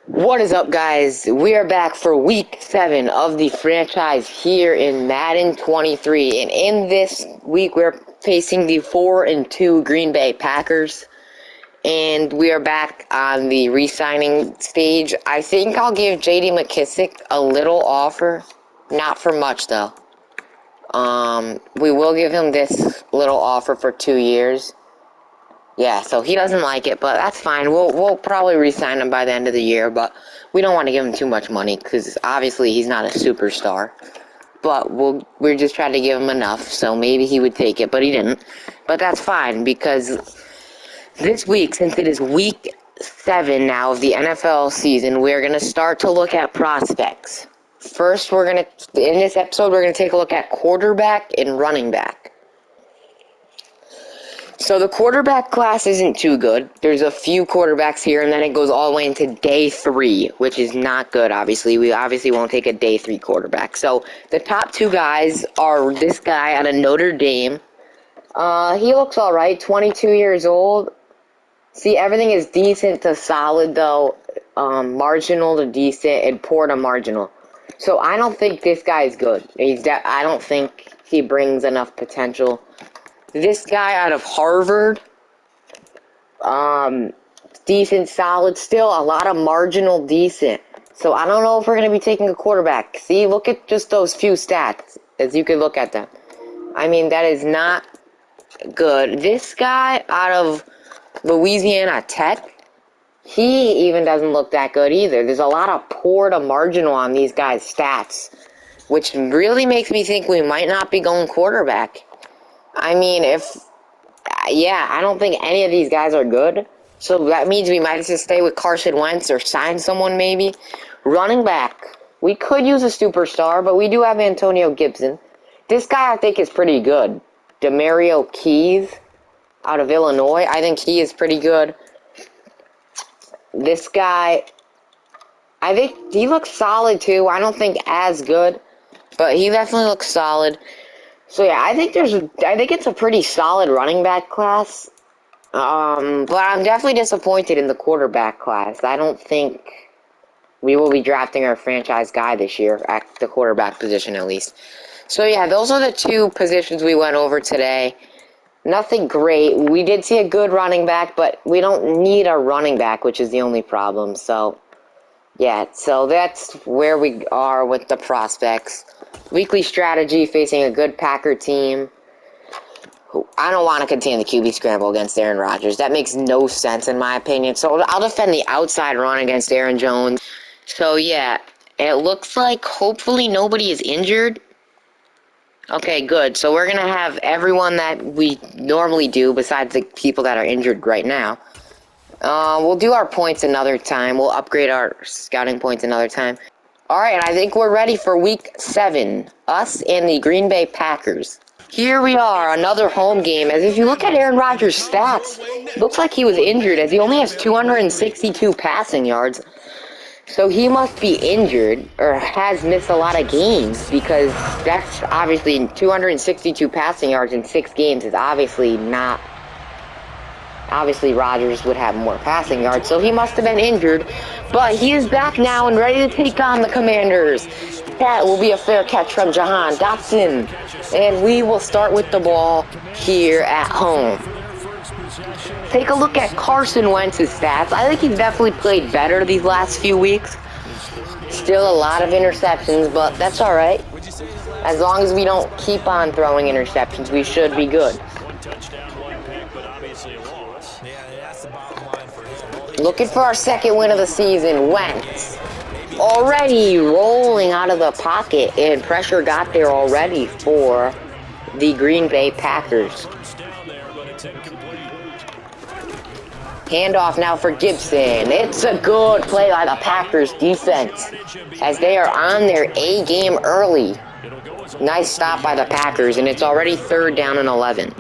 What is up, guys? We are back for week 7 of the franchise here in Madden 23. And in this week, we're facing the 4-2 Green Bay Packers. And we are back on the re-signing stage. I think I'll give J.D. McKissick a little offer. Not for much, though. We will give him this little offer for 2 years. Yeah, so he doesn't like it, but that's fine. We'll probably re-sign him by the end of the year, but we don't want to give him too much money because obviously he's not a superstar. But we're just trying to give him enough, so maybe he would take it, but he didn't. But that's fine because this week, since it is week 7 now of the NFL season, we're gonna start to look at prospects. First, in this episode, we're gonna take a look at quarterback and running back. So the quarterback class isn't too good. There's a few quarterbacks here, and then it goes all the way into day 3, which is not good, obviously. We obviously won't take a day 3 quarterback. So the top 2 guys are this guy out of Notre Dame. He looks all right, 22 years old. See, everything is decent to solid, though. Marginal to decent, and poor to marginal. So I don't think this guy is good. I don't think he brings enough potential. This guy out of Harvard, decent, solid, still a lot of marginal decent. So I don't know if we're going to be taking a quarterback. See, look at just those few stats, as you can look at them. I mean, that is not good. This guy out of Louisiana Tech, he even doesn't look that good either. There's a lot of poor to marginal on these guys' stats, which really makes me think we might not be going quarterback. I mean, I don't think any of these guys are good. So that means we might just stay with Carson Wentz or sign someone maybe. Running back. We could use a superstar, but we do have Antonio Gibson. This guy I think is pretty good. Demario Keys out of Illinois. I think he is pretty good. This guy, I think he looks solid too. I don't think as good, but he definitely looks solid. So yeah, I think it's a pretty solid running back class. But I'm definitely disappointed in the quarterback class. I don't think we will be drafting our franchise guy this year at the quarterback position at least. So yeah, those are the 2 positions we went over today. Nothing great. We did see a good running back, but we don't need a running back, which is the only problem. So yeah, so that's where we are with the prospects. Weekly strategy facing a good Packer team. I don't want to continue the QB scramble against Aaron Rodgers. That makes no sense in my opinion. So I'll defend the outside run against Aaron Jones. So yeah, it looks like hopefully nobody is injured. Okay, good. So we're going to have everyone that we normally do besides the people that are injured right now. We'll do our points another time. We'll upgrade our scouting points another time. Alright, I think we're ready for week 7. Us and the Green Bay Packers. Here we are, another home game. As if you look at Aaron Rodgers' stats, looks like he was injured as he only has 262 passing yards. So he must be injured or has missed a lot of games because that's obviously 262 passing yards in 6 games is obviously not. Obviously, Rodgers would have more passing yards, so he must have been injured. But he is back now and ready to take on the Commanders. That will be a fair catch from Jahan Dotson. And we will start with the ball here at home. Take a look at Carson Wentz's stats. I think he's definitely played better these last few weeks. Still a lot of interceptions, but that's alright. As long as we don't keep on throwing interceptions, we should be good. Looking for our second win of the season. Wentz already rolling out of the pocket, and pressure got there already for the Green Bay Packers. Handoff now for Gibson. It's a good play by the Packers defense as they are on their A game early. Nice stop by the Packers, and it's already 3rd down and 11.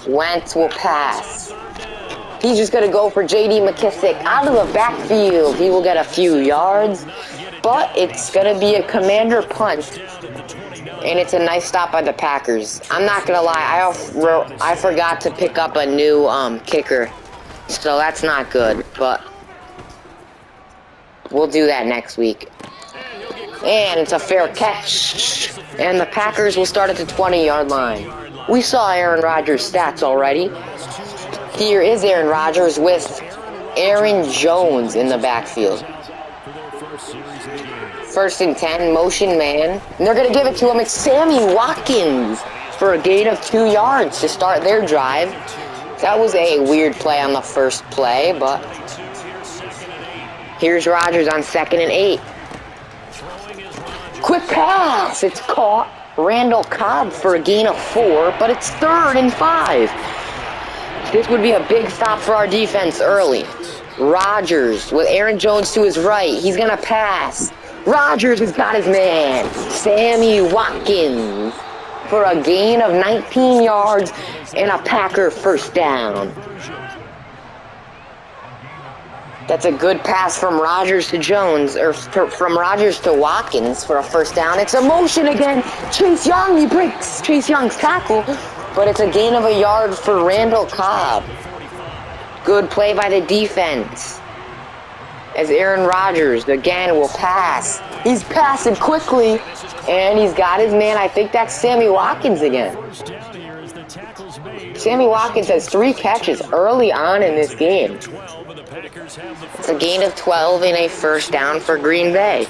Wentz will pass. He's just going to go for J.D. McKissick out of the backfield. He will get a few yards, but it's going to be a Commander punt. And it's a nice stop by the Packers. I'm not going to lie, I forgot to pick up a new kicker So that's not good, but we'll do that next week. And it's a fair catch. And the Packers will start at the 20-yard line. We saw Aaron Rodgers' stats already. Here is Aaron Rodgers with Aaron Jones in the backfield. 1st and 10, motion man. And they're going to give it to him. It's Sammy Watkins for a gain of 2 yards to start their drive. That was a weird play on the first play, but here's Rodgers on 2nd and 8. Quick pass! It's caught. Randall Cobb for a gain of 4, but it's 3rd and 5. This would be a big stop for our defense early. Rodgers with Aaron Jones to his right. He's going to pass. Rodgers has got his man, Sammy Watkins, for a gain of 19 yards and a Packer 1st down. That's a good pass from Rodgers to Jones, or from Rodgers to Watkins for a 1st down. It's a motion again. Chase Young, he breaks Chase Young's tackle, but it's a gain of a yard for Randall Cobb. Good play by the defense. As Aaron Rodgers, again, will pass. He's passing quickly, and he's got his man. I think that's Sammy Watkins again. Sammy Watkins has 3 catches early on in this game. It's a gain of 12 and a 1st down for Green Bay.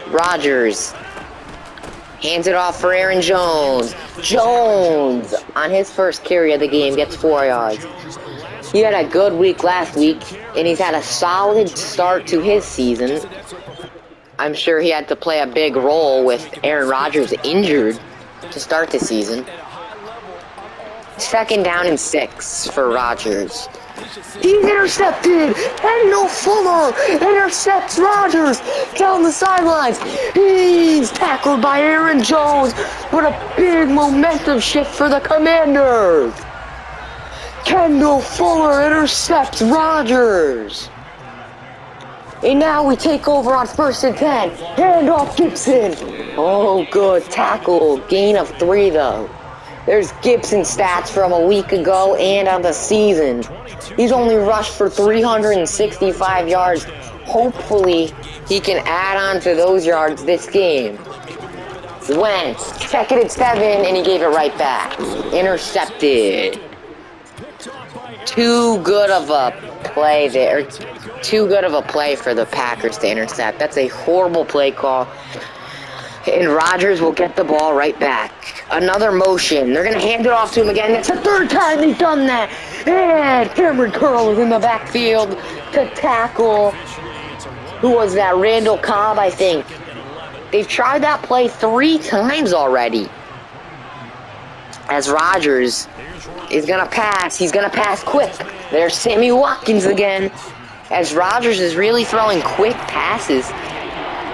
Rodgers hands it off for Aaron Jones. Jones, on his 1st carry of the game, gets 4 yards. He had a good week last week, and he's had a solid start to his season. I'm sure he had to play a big role with Aaron Rodgers injured to start the season. 2nd down and 6 for Rodgers. He's intercepted! Kendall Fuller intercepts Rodgers down the sidelines. He's tackled by Aaron Jones, but a big momentum shift for the Commanders. Kendall Fuller intercepts Rodgers. And now we take over on 1st and 10. Hand off Gibson. Oh, good tackle. Gain of 3, though. There's Gibson's stats from a week ago and on the season. He's only rushed for 365 yards. Hopefully, he can add on to those yards this game. Wentz, 2nd and 7, and he gave it right back. Intercepted. Too good of a play there. Too good of a play for the Packers to intercept. That's a horrible play call. And Rodgers will get the ball right back. Another motion. They're going to hand it off to him again. That's the 3rd time they've done that. And Cameron Curl is in the backfield to tackle. Who was that? Randall Cobb, I think. They've tried that play 3 times already. As Rodgers is going to pass. He's going to pass quick. There's Sammy Watkins again. As Rodgers is really throwing quick passes.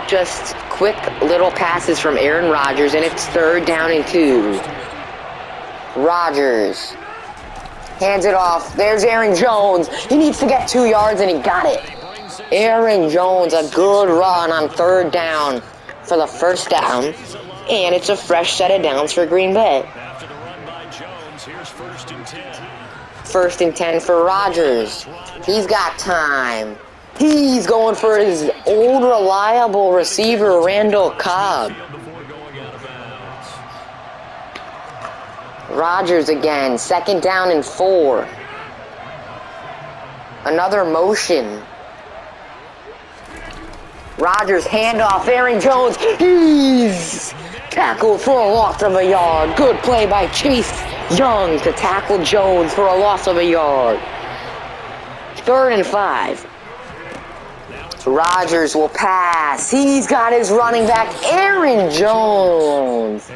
Just quick little passes from Aaron Rodgers, and it's 3rd down and 2. Rodgers hands it off. There's Aaron Jones. He needs to get 2 yards, and he got it. Aaron Jones, a good run on 3rd down for the 1st down, and it's a fresh set of downs for Green Bay. 1st and 10 for Rodgers. He's got time. He's going for his old reliable receiver, Randall Cobb. Rodgers again, 2nd down and 4. Another motion. Rodgers handoff, Aaron Jones. He's tackled for a loss of a yard. Good play by Chase Young to tackle Jones for a loss of a yard. 3rd and 5. Rodgers will pass. He's got his running back, Aaron Jones.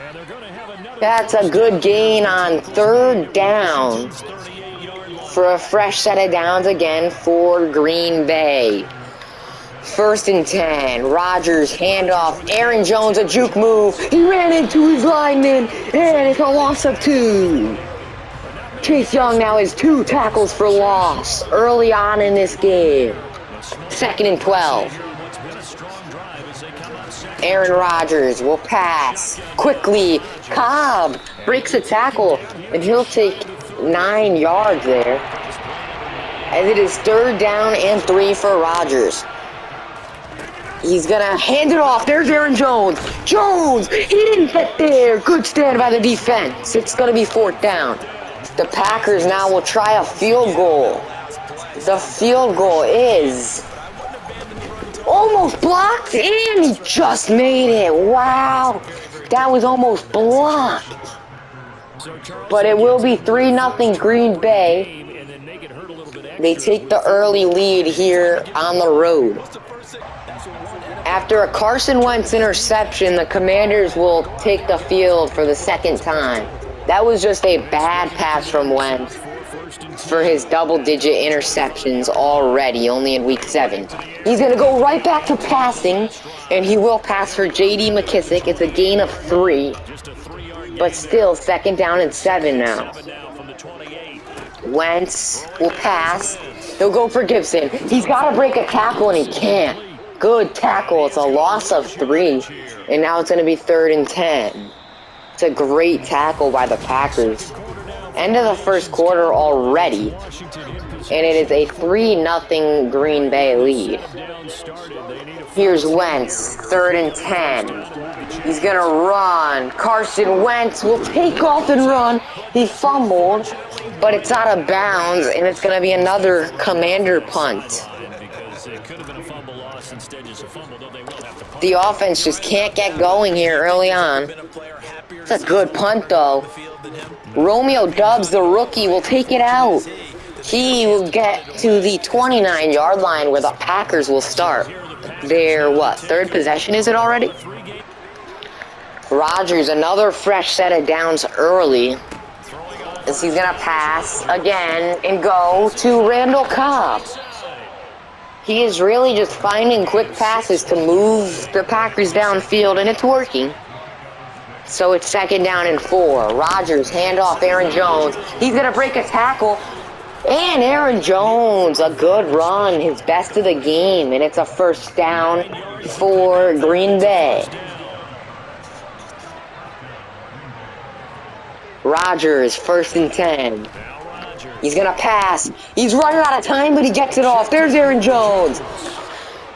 That's a good gain on 3rd down for a fresh set of downs again for Green Bay. 1st and 10. Rodgers handoff. Aaron Jones, a juke move. He ran into his lineman, and it's a loss of 2. Chase Young now has 2 tackles for loss early on in this game. 2nd and 12. Aaron Rodgers will pass quickly. Cobb breaks a tackle, and he'll take 9 yards there. As it is 3rd down and 3 for Rodgers. He's gonna hand it off. There's Aaron Jones. Jones! He didn't get there. Good stand by the defense. It's gonna be 4th down. The Packers now will try a field goal. The field goal is almost blocked, and he just made it. Wow. That was almost blocked. But it will be 3-0 Green Bay. They take the early lead here on the road. After a Carson Wentz interception, the Commanders will take the field for the 2nd time. That was just a bad pass from Wentz for his double-digit interceptions already, only in Week 7. He's going to go right back to passing, and he will pass for J.D. McKissick. It's a gain of 3, but still 2nd down and 7 now. Wentz will pass. He'll go for Gibson. He's got to break a tackle, and he can't. Good tackle. It's a loss of 3, and now it's going to be 3rd and 10. It's a great tackle by the Packers. End of the 1st quarter already, and it is a 3-0 Green Bay lead. Here's Wentz, 3rd and 10. He's going to run. Carson Wentz will take off and run. He fumbled, but it's out of bounds, and it's going to be another Commander punt. The offense just can't get going here early on. It's a good punt, though. Romeo Doubs, the rookie, will take it out. He will get to the 29-yard line where the Packers will start. Their, 3rd possession is it already? Rodgers, another fresh set of downs early. As he's going to pass again and go to Randall Cobb. He is really just finding quick passes to move the Packers downfield, and it's working. So it's 2nd down and 4. Rodgers, handoff, Aaron Jones. He's going to break a tackle. And Aaron Jones, a good run, his best of the game. And it's a 1st down for Green Bay. Rodgers, 1st and 10. He's going to pass. He's running out of time, but he gets it off. There's Aaron Jones.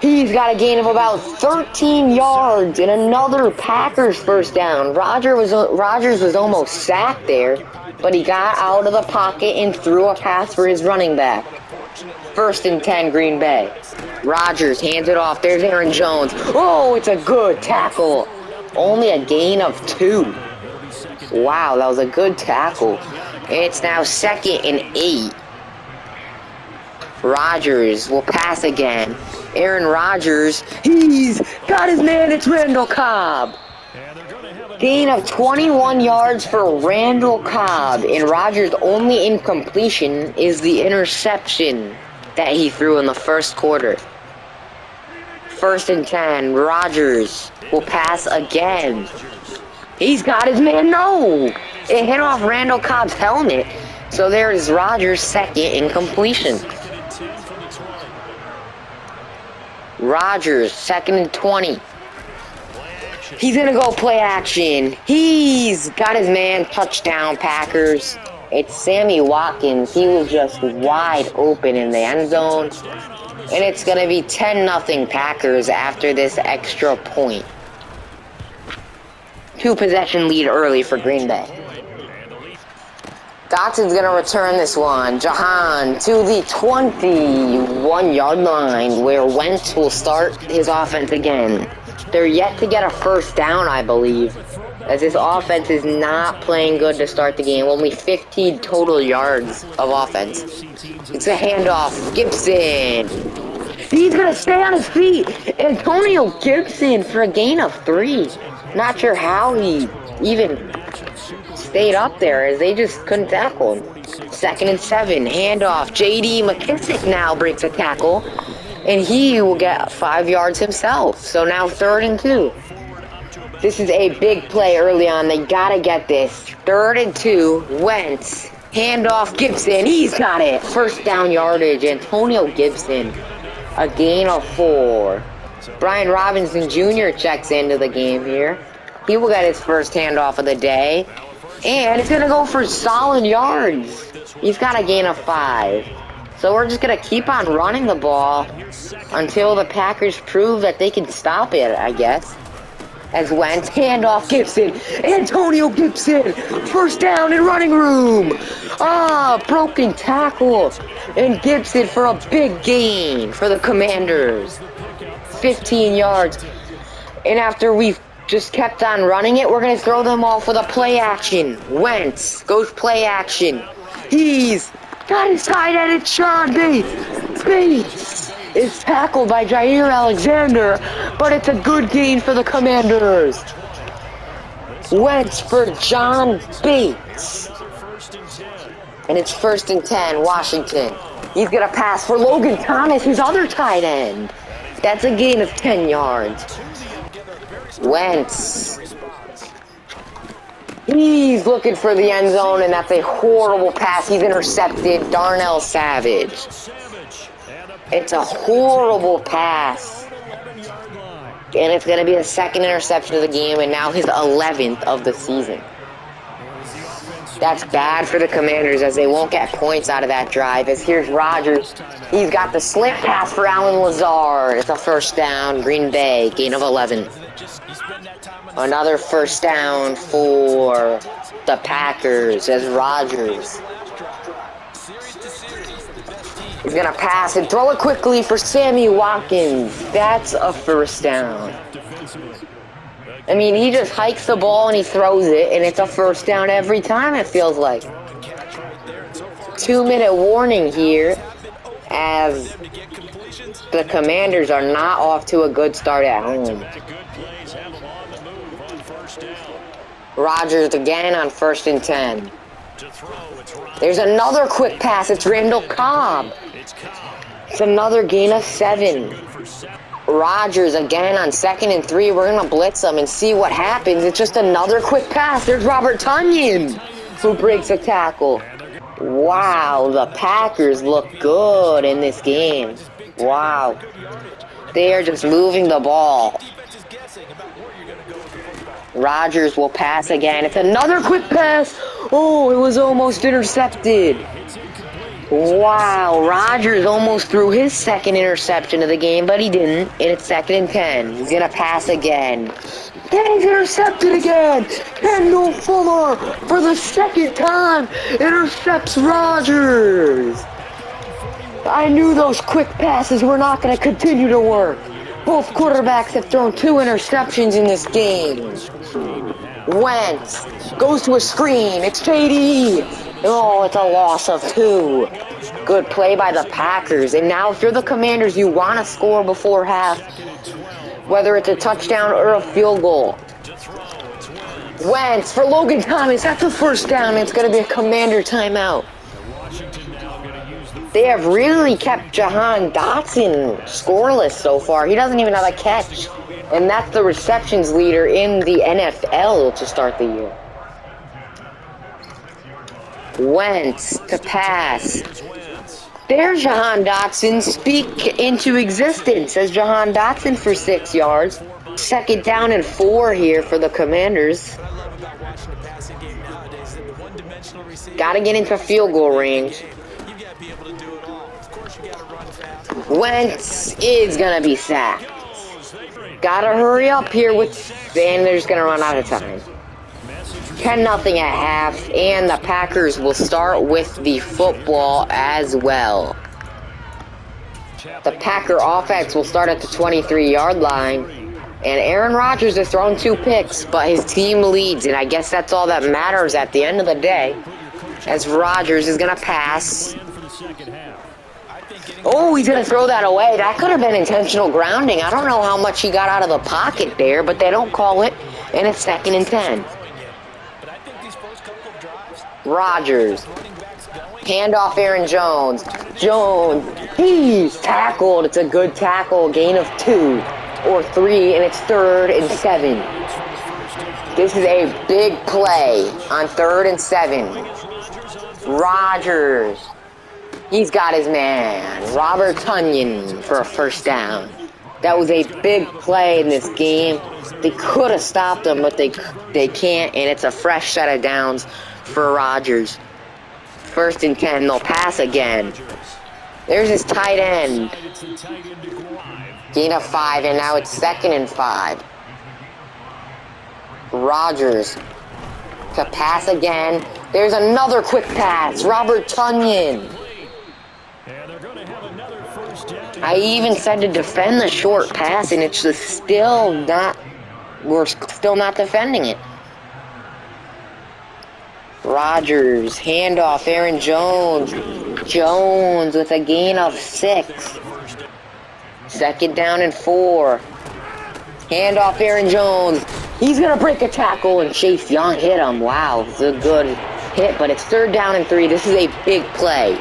He's got a gain of about 13 yards and another Packers 1st down. Rodgers was almost sacked there, but he got out of the pocket and threw a pass for his running back. 1st and 10 Green Bay. Rodgers hands it off. There's Aaron Jones. Oh, it's a good tackle. Only a gain of 2. Wow, that was a good tackle. It's now 2nd and 8. Rodgers will pass again. Aaron Rodgers, he's got his man, it's Randall Cobb. Gain of 21 yards for Randall Cobb, and Rodgers' only incompletion is the interception that he threw in the 1st quarter. 1st and 10, Rodgers will pass again. He's got his man, no! It hit off Randall Cobb's helmet, so there is Rodgers' 2nd incompletion. Rodgers, 2nd and 20. He's going to go play action. He's got his man, touchdown, Packers. It's Sammy Watkins. He was just wide open in the end zone. And it's going to be 10-0 Packers after this extra point. 2-possession lead early for Green Bay. Dotson's going to return this one. Jahan to the 21-yard line where Wentz will start his offense again. They're yet to get a 1st down, I believe, as this offense is not playing good to start the game. Only 15 total yards of offense. It's a handoff. Gibson. He's going to stay on his feet. Antonio Gibson for a gain of 3. Not sure how he even stayed up there, as they just couldn't tackle him. 2nd and 7, handoff. J.D. McKissick now breaks a tackle, and he will get 5 yards himself. So now 3rd and 2. This is a big play early on. They gotta get this. 3rd and 2, Wentz. Handoff, Gibson. He's got it. 1st down yardage. Antonio Gibson. A gain of 4. Brian Robinson Jr. checks into the game here. He will get his 1st handoff of the day. And it's going to go for solid yards. He's got a gain of 5. So we're just going to keep on running the ball until the Packers prove that they can stop it, I guess. As Wentz, handoff Gibson, Antonio Gibson, first down and running room. Broken tackle, and Gibson for a big gain for the Commanders. 15 yards. And after we've just kept on running it, we're going to throw them off with a play action. Wentz goes play action. He's got his tight end, it's Sean Bates. Bates is tackled by Jair Alexander, but it's a good gain for the Commanders. Wentz for John Bates. And it's 1st and 10, Washington. He's going to pass for Logan Thomas, his other tight end. That's a gain of 10 yards. Wentz. He's looking for the end zone, and that's a horrible pass. He's intercepted. Darnell Savage. It's a horrible pass. And it's going to be the second interception of the game, and now his 11th of the season. That's bad for the Commanders, as they won't get points out of that drive. As here's Rodgers. He's got the slant pass for Allen Lazard. It's a first down. Green Bay, gain of 11. Another first down for the Packers as Rodgers. He's going to pass and throw it quickly for Sammy Watkins. That's a first down. I mean, he just hikes the ball and he throws it, and it's a first down every time, it feels like. 2-minute warning here, as the Commanders are not off to a good start at home. Rodgers again on 1st and 10. There's another quick pass. It's Randall Cobb. It's another gain of 7. Rodgers again on 2nd and 3. We're going to blitz him and see what happens. It's just another quick pass. There's Robert Tonyan, who breaks a tackle. Wow, the Packers look good in this game. Wow. They are just moving the ball. Rodgers will pass again. It's another quick pass. Oh, it was almost intercepted. Wow, Rodgers almost threw his second interception of the game, but he didn't. And it's 2nd and 10. He's going to pass again. And he's intercepted again. Kendall Fuller, for the second time, intercepts Rodgers. I knew those quick passes were not going to continue to work. Both quarterbacks have thrown 2 interceptions in this game. Wentz goes to a screen. It's JD. Oh, it's a loss of 2. Good play by the Packers. And now if you're the Commanders, you want to score before half, whether it's a touchdown or a field goal. Wentz for Logan Thomas. That's a first down. It's going to be a Commander timeout. They have really kept Jahan Dotson scoreless so far. He doesn't even have a catch. And that's the receptions leader in the NFL to start the year. Wentz to pass. There's Jahan Dotson. Speak into existence as Jahan Dotson for 6 yards. 2nd down and 4 here for the Commanders. Gotta get into field goal range. Wentz is gonna be sacked. Gotta hurry up here and they're just gonna run out of time. 10-0 at half, and the Packers will start with the football as well. The Packer offense will start at the 23-yard line, and Aaron Rodgers has thrown 2 picks, but his team leads, and I guess that's all that matters at the end of the day, as Rodgers is gonna pass. Oh, he's going to throw that away. That could have been intentional grounding. I don't know how much he got out of the pocket there, but they don't call it, and it's 2nd and 10. Rodgers. Handoff Aaron Jones. Jones. He's tackled. It's a good tackle. Gain of 2 or 3, and it's 3rd and 7. This is a big play on 3rd and 7. Rodgers. He's got his man, Robert Tonyan, for a first down. That was a big play in this game. They could have stopped him, but they can't, and it's a fresh set of downs for Rodgers. first and 10. They'll pass again. There's his tight end. Gain of 5, and now it's 2nd and 5. Rodgers to pass again. There's another quick pass. Robert Tonyan. I even said to defend the short pass, and it's just still not. We're still not defending it. Rodgers, handoff, Aaron Jones. Jones with a gain of 6. 2nd down and 4. Handoff, Aaron Jones. He's going to break a tackle, and Chase Young hit him. Wow, it's a good hit, but it's 3rd down and 3. This is a big play.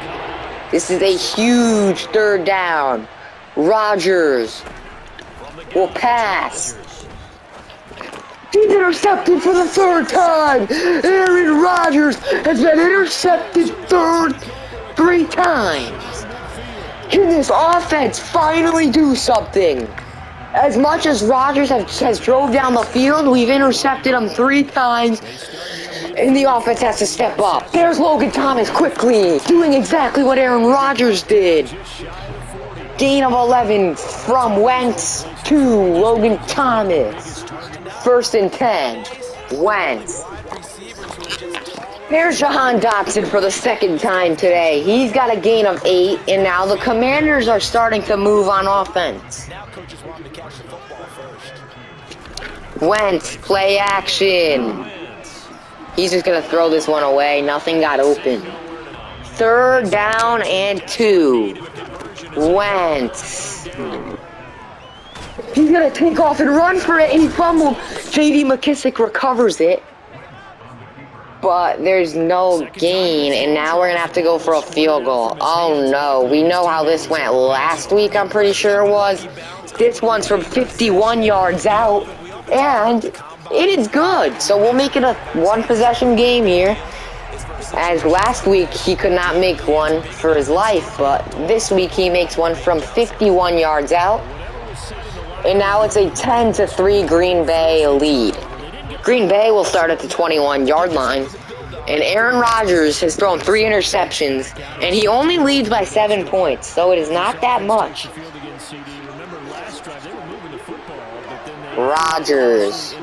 This is a huge 3rd down. Rodgers will pass. He's intercepted for the 3rd time. Aaron Rodgers has been intercepted 3 times. Can this offense finally do something? As much as Rodgers has drove down the field, we've intercepted him 3 times, and the offense has to step up. There's Logan Thomas quickly, doing exactly what Aaron Rodgers did. Gain of 11 from Wentz to Logan Thomas. 1st and 10. Wentz. Here's Jahan Dotson for the 2nd time today. He's got a gain of 8, and now the Commanders are starting to move on offense. Wentz, play action. He's just going to throw this one away. Nothing got open. 3rd down and 2. Wentz. He's going to take off and run for it, and he fumbled. J.D. McKissick recovers it. But there's no gain, and now we're going to have to go for a field goal. Oh, no. We know how this went last week, I'm pretty sure it was. This one's from 51 yards out, and it is good. So we'll make it a 1-possession game here. As last week, he could not make one for his life, but this week he makes one from 51 yards out. And now it's a 10-3 Green Bay lead. Green Bay will start at the 21-yard line. And Aaron Rodgers has thrown 3 interceptions, and he only leads by 7 points, so it is not that much. Rodgers.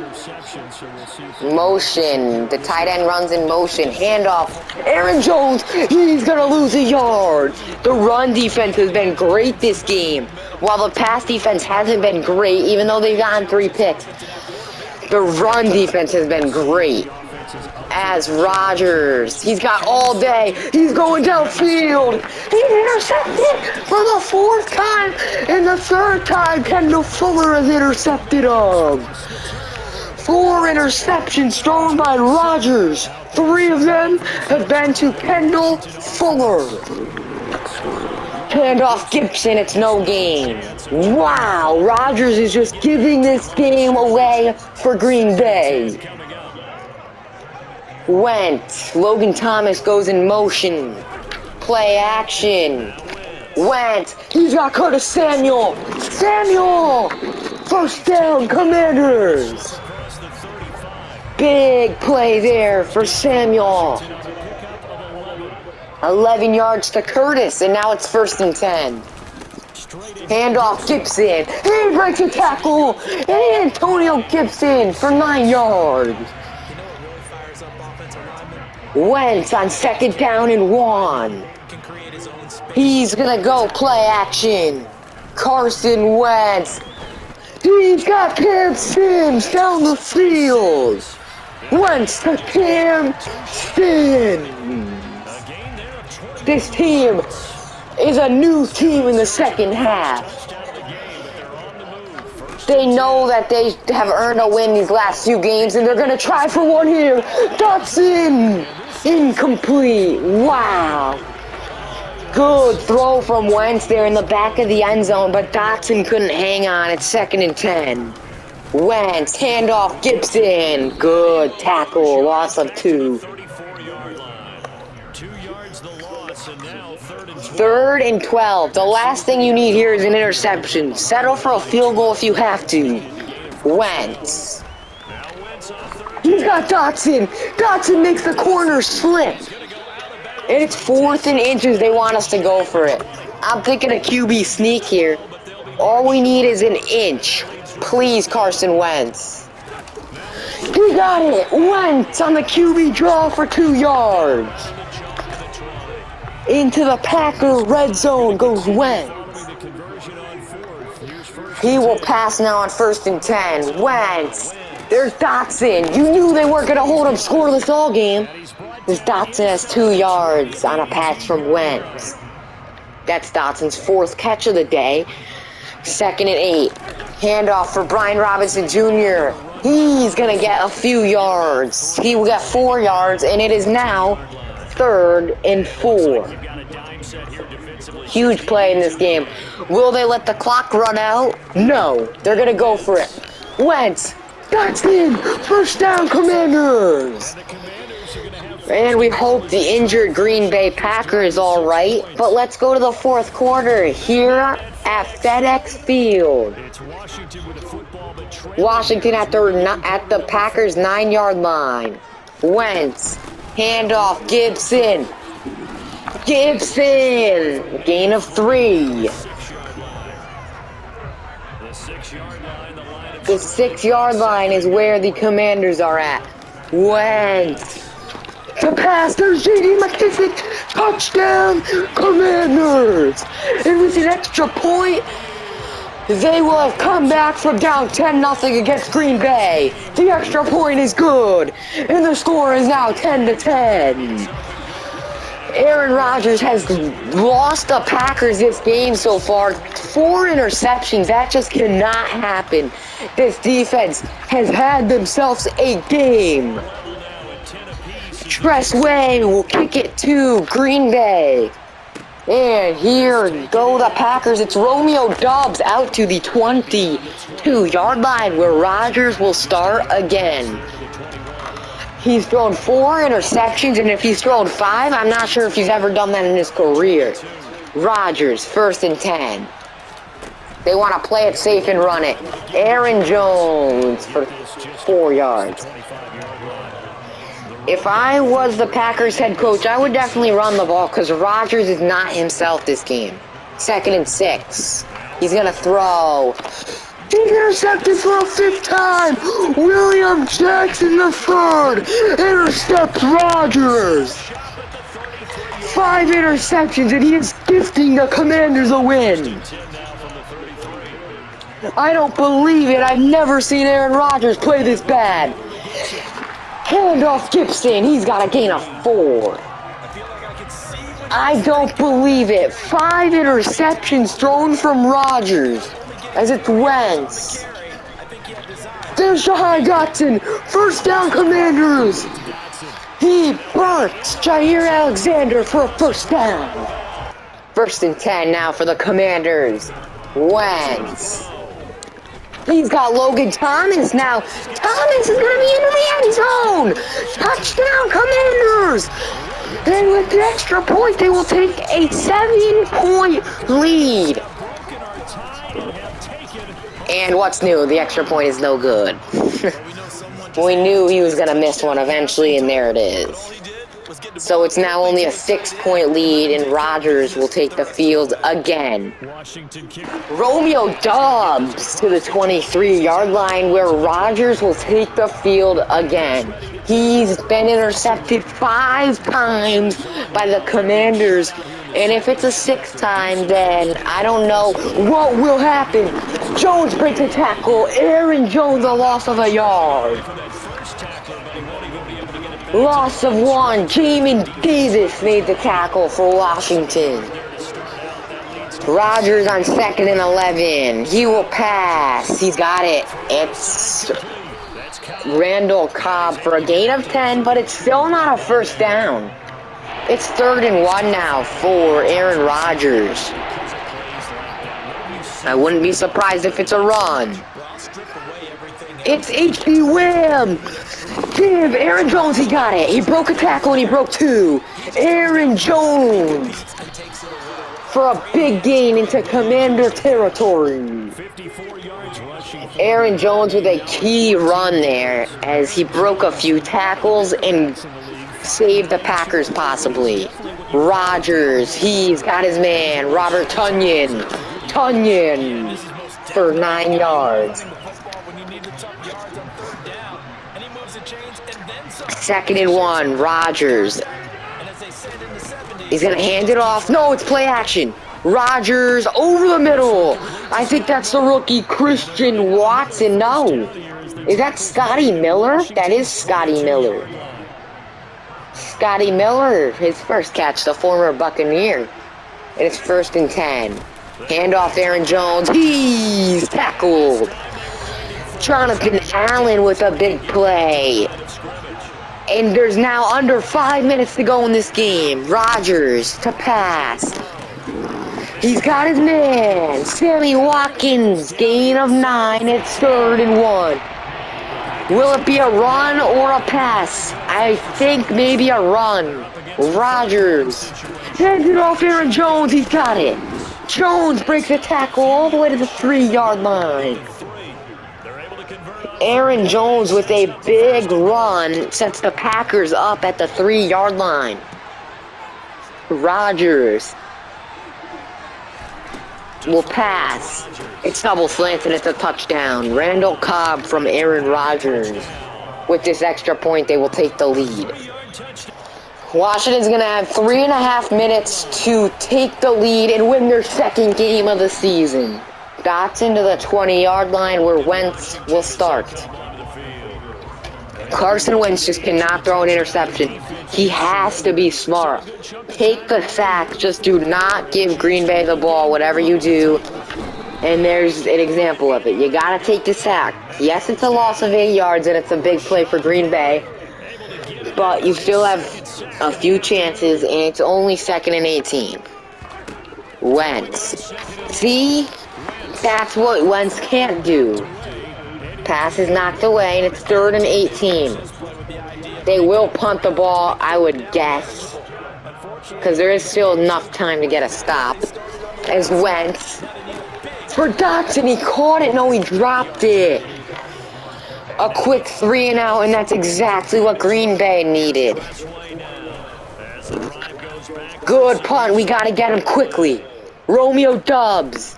Motion. The tight end runs in motion. Handoff. Aaron Jones. He's going to lose a yard. The run defense has been great this game, while the pass defense hasn't been great, even though they've gotten 3 picks. The run defense has been great. As Rodgers, he's got all day. He's going downfield. He's intercepted for the 4th time, and the 3rd time Kendall Fuller has intercepted him. 4 interceptions thrown by Rodgers. 3 of them have been to Kendall Fuller. Handoff Gibson, it's no gain. Wow, Rodgers is just giving this game away for Green Bay. Wentz, Logan Thomas goes in motion. Play action. Wentz, he's got Curtis Samuel. Samuel! 1st down, Commanders. Big play there for Samuel. 11 yards to Curtis, and now it's 1st and 10. Handoff Gibson. He breaks a tackle. And Antonio Gibson for 9 yards. Wentz on 2nd down and 1. He's gonna go play action. Carson Wentz. He's got Cam Sims down the field. Wentz to Cam Sims. This team is a new team in the 2nd half. They know that they have earned a win these last few games, and they're going to try for one here. Dotson! Incomplete. Wow. Good throw from Wentz there in the back of the end zone, but Dotson couldn't hang on. It's 2nd and 10. Wentz, handoff Gibson. Good tackle. Loss of 2. 3rd and 12. The last thing you need here is an interception. Settle for a field goal if you have to. Wentz. He's got Dotson. Dotson makes the corner slip. And it's 4th and inches. They want us to go for it. I'm thinking a QB sneak here. All we need is an inch. Please, Carson Wentz. He got it! Wentz on the QB draw for 2 yards. Into the Packer red zone goes Wentz. He will pass now on 1st and 10. Wentz. There's Dotson. You knew they weren't going to hold him scoreless all game. This Dotson has 2 yards on a pass from Wentz. That's Dotson's 4th catch of the day. 2nd and 8. Handoff for Brian Robinson Jr. He's going to get a few yards. He will get 4 yards, and it is now 3rd and 4. Huge play in this game. Will they let the clock run out? No. They're going to go for it. Wentz. Dotson. 1st down, Commanders. And we hope the injured Green Bay Packer is all right. But let's go to the 4th quarter here at FedEx Field. Washington at the Packers 9-yard line. Wentz. Handoff. Gibson. Gibson. Gain of 3. The 6-yard line is where the Commanders are at. Wentz. The pass, there's J.D. McKissick, touchdown, Commanders! And with an extra point, they will have come back from down 10-0 against Green Bay. The extra point is good, and the score is now 10-10. Aaron Rodgers has lost the Packers this game so far. 4 interceptions, that just cannot happen. This defense has had themselves a game. Expressway will kick it to Green Bay. And here go the Packers. It's Romeo Doubs out to the 22-yard line where Rodgers will start again. He's thrown 4 interceptions, and if he's thrown 5, I'm not sure if he's ever done that in his career. Rodgers, 1st and 10. They want to play it safe and run it. Aaron Jones for 4 yards. If I was the Packers head coach, I would definitely run the ball because Rodgers is not himself this game. 2nd and 6. He's going to throw. He's intercepted for a 5th time. William Jackson the 3rd intercepts Rodgers. 5 interceptions, and he is gifting the Commanders a win. I don't believe it. I've never seen Aaron Rodgers play this bad. Handoff Gibson. He's got a gain of 4. I don't believe it. 5 interceptions thrown from Rodgers. As it's Wentz. There's Jahan Dotson. 1st down, Commanders. He burns Jair Alexander for a 1st down. 1st and 10 now for the Commanders. Wentz. He's got Logan Thomas now. Thomas is going to be into the end zone. Touchdown, Commanders. And with the extra point, they will take a 7-point lead. And what's new? The extra point is no good. We knew he was going to miss one eventually, and there it is. So it's now only a 6-point lead, and Rodgers will take the field again. Romeo Doubs to the 23-yard line, where Rodgers will take the field again. He's been intercepted 5 times by the Commanders, and if it's a 6th time, then I don't know what will happen. Jones breaks a tackle. Aaron Jones, a loss of a yard. Loss of 1. Jamin Davis made the tackle for Washington. Rodgers on 2nd and 11. He will pass. He's got it. It's Randall Cobb for a gain of 10, but it's still not a 1st down. It's 3rd and 1 now for Aaron Rodgers. I wouldn't be surprised if it's a run. It's H.D. Wham! Give Aaron Jones, he got it. He broke a tackle and he broke 2. Aaron Jones for a big gain into Commander territory. Aaron Jones with a key run there as he broke a few tackles and saved the Packers possibly. Rodgers, he's got his man, Robert Tonyan. Tonyan for 9 yards. 2nd and 1, Rodgers. He's gonna hand it off. No, it's play action. Rodgers over the middle. I think that's the rookie Christian Watson. No. Is that Scotty Miller? That is Scotty Miller. Scotty Miller, his first catch, the former Buccaneer. And it's 1st and 10. Hand off Aaron Jones. He's tackled. Jonathan Allen with a big play. And there's now under 5 minutes to go in this game. Rodgers to pass. He's got his man. Sammy Watkins. Gain of 9. It's 3rd and 1. Will it be a run or a pass? I think maybe a run. Rodgers. Hands it off Aaron Jones. He's got it. Jones breaks a tackle all the way to the 3-yard line. Aaron Jones with a big run sets the Packers up at the 3-yard line. Rodgers will pass. It's double slanted. It's a touchdown. Randall Cobb from Aaron Rodgers. With this extra point, they will take the lead. Washington's going to have 3.5 minutes to take the lead and win their 2nd game of the season. Dotson to the 20-yard line where Wentz will start. Carson Wentz just cannot throw an interception. He has to be smart. Take the sack. Just do not give Green Bay the ball, whatever you do. And there's an example of it. You got to take the sack. Yes, it's a loss of 8 yards, and it's a big play for Green Bay. But you still have a few chances, and it's only 2nd and 18. Wentz. See? That's what Wentz can't do. Pass is knocked away, and it's 3rd and 18. They will punt the ball, I would guess, because there is still enough time to get a stop. As Wentz for Dotson, he caught it. No, he dropped it. A quick 3 and out, and that's exactly what Green Bay needed. Good punt. We got to get him quickly. Romeo Doubs.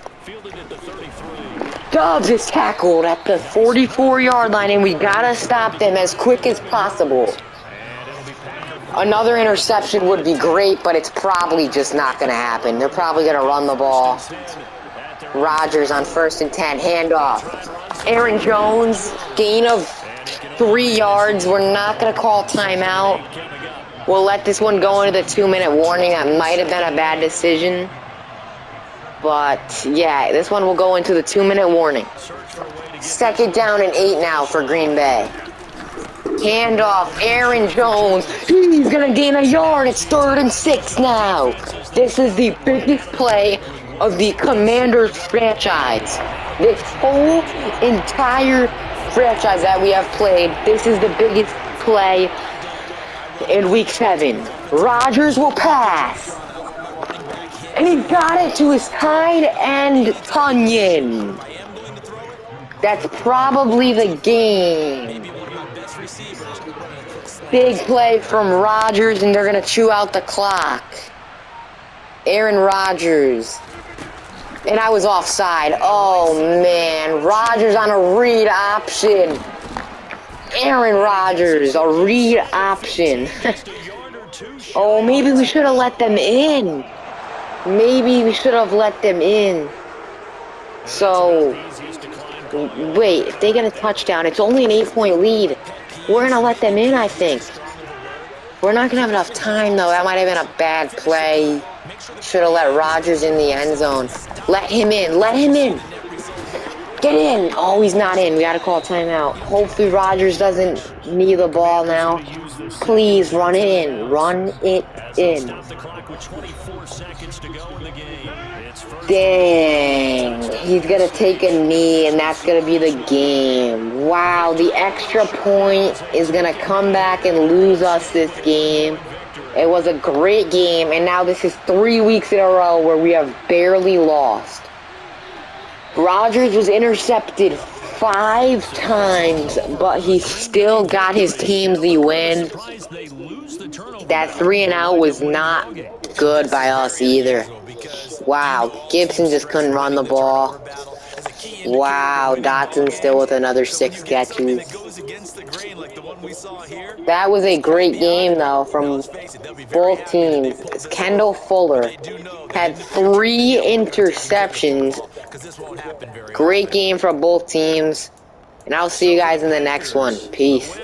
Doubs is tackled at the 44-yard line, and we gotta stop them as quick as possible. Another interception would be great, but it's probably just not gonna happen. They're probably gonna run the ball. Rodgers on 1st and 10, handoff. Aaron Jones, gain of 3 yards. We're not gonna call timeout. We'll let this one go into the 2-minute warning. That might have been a bad decision. But, yeah, this one will go into the 2-minute warning. 2nd down and 8 now for Green Bay. Handoff, Aaron Jones. He's going to gain a yard. It's 3rd and 6 now. This is the biggest play of the Commanders franchise. This whole entire franchise that we have played, this is the biggest play in Week 7. Rodgers will pass. And he got it to his tight end, Tonyan. That's probably the game. Big play from Rodgers, and they're going to chew out the clock. Aaron Rodgers. And I was offside. Oh, man. Rodgers on a read option. Aaron Rodgers, a read option. Oh, maybe we should have let them in. Maybe we should have let them in. So, wait, if they get a touchdown, it's only an 8-point lead. We're going to let them in, I think. We're not going to have enough time, though. That might have been a bad play. Should have let Rodgers in the end zone. Let him in. Let him in. Get in. Oh, he's not in. We got to call a timeout. Hopefully Rodgers doesn't need the ball now. Please run it in. Run it in. Dang. He's going to take a knee, and that's going to be the game. Wow, the extra point is going to come back and lose us this game. It was a great game, and now this is 3 weeks in a row where we have barely lost. Rodgers was intercepted 5 times, but he still got his team the win. That 3-and-out was not good by us either. Wow, Gibson just couldn't run the ball. Wow, Dotson still with another 6 catches. That was a great game, though, from both teams. Kendall Fuller had 3 interceptions. Great game from both teams. And I'll see you guys in the next one. Peace.